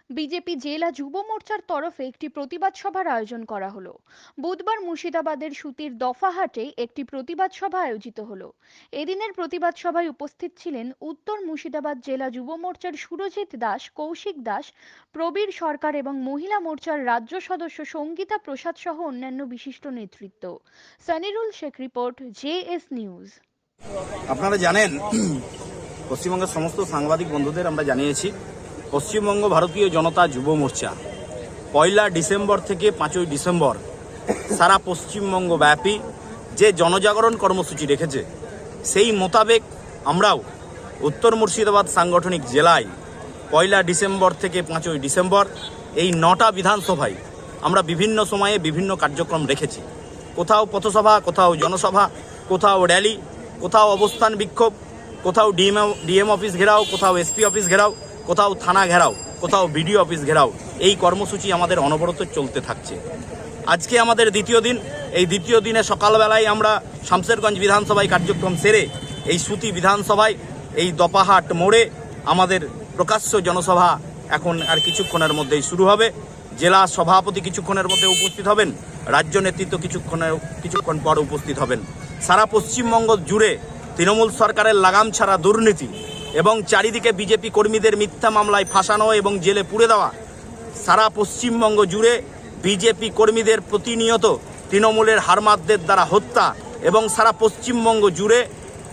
BJP জেলা যুব মোর্চার তরফে একটি প্রতিবাদ সভার আয়োজন করা হলো। বুধবার মুর্শিদাবাদের সুতির দফাহাটে একটি প্রতিবাদ সভা আয়োজিত হলো। এদিনের প্রতিবাদ সভায় উপস্থিত ছিলেন উত্তর মুর্শিদাবাদ জেলা যুব মোর্চার সুরজিৎ দাস, কৌশিক দাস, প্রবীর সরকার এবং মহিলা মোর্চার রাজ্য সদস্য সঙ্গীতা প্রসাদ সহ অন্যান্য বিশিষ্ট নেতৃত্ব। সানিরুল শেখ রিপোর্ট, জেএস নিউজ। আপনারা জানেন, পশ্চিমবঙ্গের সমস্ত সাংবাদিক বন্ধুদের আমরা জানিয়েছি, পশ্চিমবঙ্গ ভারতীয় জনতা যুব মোর্চা 1 ডিসেম্বর থেকে 5 ডিসেম্বর সারা পশ্চিমবঙ্গ ব্যাপী যে জনজাগরণ কর্মসূচি রেখেছে, সেই মোতাবেক আমরাও উত্তর মুর্শিদাবাদ সাংগঠনিক জেলায় 1 ডিসেম্বর থেকে 5 ডিসেম্বর এই 9টা বিধানসভায় আমরা বিভিন্ন সময়ে বিভিন্ন কার্যক্রম রেখেছি। কোথাও পথসভা, কোথাও জনসভা, কোথাও র্যালি, কোথাও অবস্থান বিক্ষোভ, কোথাও ডিএম অফিস ঘেরাও, কোথাও এসপি অফিস ঘেরাও, কোথাও থানা ঘেরাও, কোথাও বিডিও অফিস ঘেরাও। এই কর্মসূচি আমাদের অনবরত চলতে থাকছে। আজকে আমাদের দ্বিতীয় দিন। এই দ্বিতীয় দিনে সকালবেলায় আমরা শামশেরগঞ্জ বিধানসভায় কার্যক্রম সেরে এই সুতি বিধানসভায় এই দপাহাট মোড়ে আমাদের প্রকাশ্য জনসভা এখন আর কিছুক্ষণের মধ্যেই শুরু হবে। জেলা সভাপতি কিছুক্ষণের মধ্যে উপস্থিত হবেন, রাজ্য নেতৃত্ব কিছুক্ষণ পর উপস্থিত হবেন। সারা পশ্চিমবঙ্গ জুড়ে তৃণমূল সরকারের লাগাম ছাড়া দুর্নীতি এবং চারিদিকে বিজেপি কর্মীদের মিথ্যা মামলায় ফাঁসানো এবং জেলে পুরে দেওয়া, সারা পশ্চিমবঙ্গ জুড়ে বিজেপি কর্মীদের প্রতিনিয়ত তৃণমূলের হারমাতদের দ্বারা হত্যা এবং সারা পশ্চিমবঙ্গ জুড়ে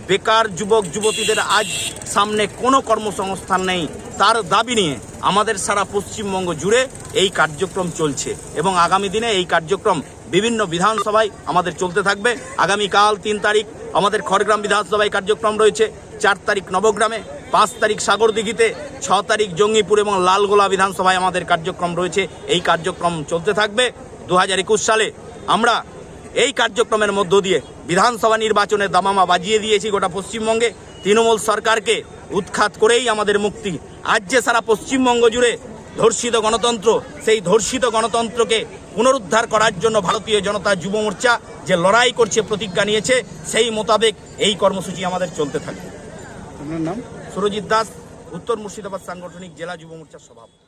বেকার যুবক যুবতীদের আজ সামনে কোনো কর্মসংস্থান নেই, তার দাবি নিয়ে আমাদের সারা পশ্চিমবঙ্গ জুড়ে এই কার্যক্রম চলছে এবং আগামী দিনে এই কার্যক্রম বিভিন্ন বিধানসভায় আমাদের চলতে থাকবে। আগামীকাল 3 তারিখ আমাদের খড়গ্রাম বিধানসভায় কার্যক্রম রয়েছে, 4 তারিখ নবগ্রামে, 5 তারিখ সাগরদিঘিতে, 6 তারিখ জঙ্গিপুর এবং লালগোলা বিধানসভায় আমাদের কার্যক্রম রয়েছে। এই কার্যক্রম চলতে থাকবে। 2021 সালে আমরা এই কার্যক্রমের মধ্য দিয়ে বিধানসভা নির্বাচনের দামামা বাজিয়ে দিয়েছি গোটা পশ্চিমবঙ্গে। তৃণমূল সরকারকে উৎখাত করেই আমাদের মুক্তি। আজ যে সারা পশ্চিমবঙ্গ জুড়ে ধর্ষিত গণতন্ত্র, সেই ধর্ষিত গণতন্ত্রকে পুনরুদ্ধার করার জন্য ভারতীয় জনতা যুব মোর্চা যে লড়াই করছে, প্রতিজ্ঞা নিয়েছে, সেই মোতাবেক এই কর্মসূচি আমাদের চলতে থাকবে। আপনার নাম? সুরজিৎ দাস, উত্তর মুর্শিদাবাদ সাংগঠনিক জেলা যুব মোর্চার সভাপতি।